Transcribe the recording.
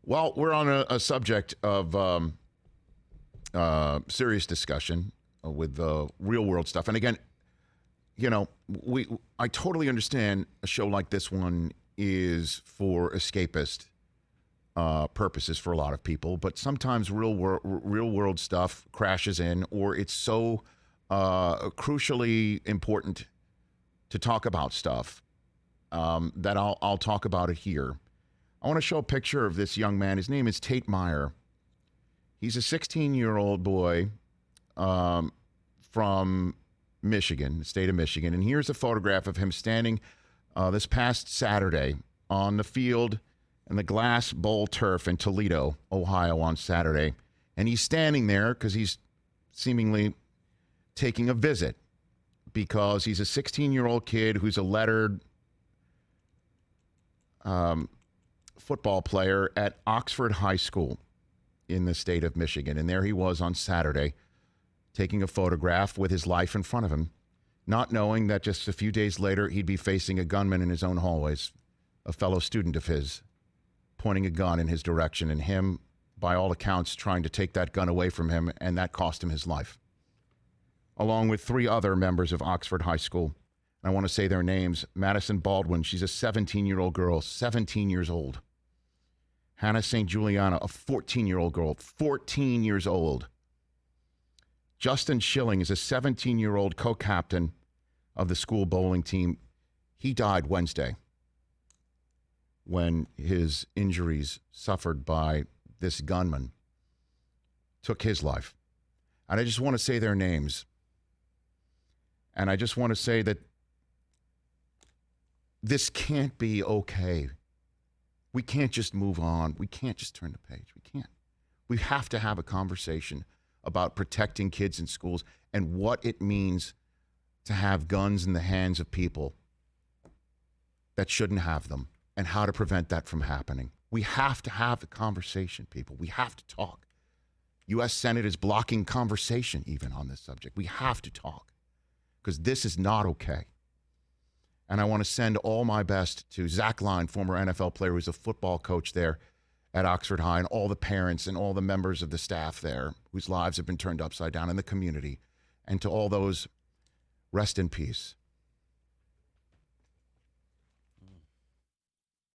Well, we're on a subject of serious discussion with real world stuff. And again, I totally understand a show like this one is for escapist purposes for a lot of people, but sometimes real world stuff crashes in, or it's so crucially important to talk about stuff that I'll talk about it here. I want to show a picture of this young man. His name is Tate Myre. He's a 16-year-old boy from Michigan, the state of Michigan. And here's a photograph of him standing this past Saturday on the field and the Glass Bowl turf in Toledo, Ohio on Saturday. And he's standing there because he's seemingly taking a visit because he's a 16-year-old kid who's a lettered football player at Oxford High School in the state of Michigan. And there he was on Saturday taking a photograph with his life in front of him, not knowing that just a few days later he'd be facing a gunman in his own hallways, a fellow student of his, pointing a gun in his direction, and him, by all accounts, trying to take that gun away from him, and that cost him his life. Along with 3 other members of Oxford High School. I want to say their names. Madison Baldwin, she's a 17-year-old girl, 17 years old. Hannah St. Juliana, a 14-year-old girl, 14 years old. Justin Schilling is a 17-year-old co-captain of the school bowling team. He died Wednesday when his injuries suffered by this gunman took his life. And I just want to say their names. And I just want to say that this can't be okay. We can't just move on. We can't just turn the page. We can't. We have to have a conversation about protecting kids in schools and what it means to have guns in the hands of people that shouldn't have them and how to prevent that from happening. We have to have the conversation, people. We have to talk. U.S. Senate is blocking conversation even on this subject. We have to talk because this is not okay. And I want to send all my best to Zach Line, former NFL player who's a football coach there at Oxford High, and all the parents and all the members of the staff there whose lives have been turned upside down in the community. And to all those, rest in peace.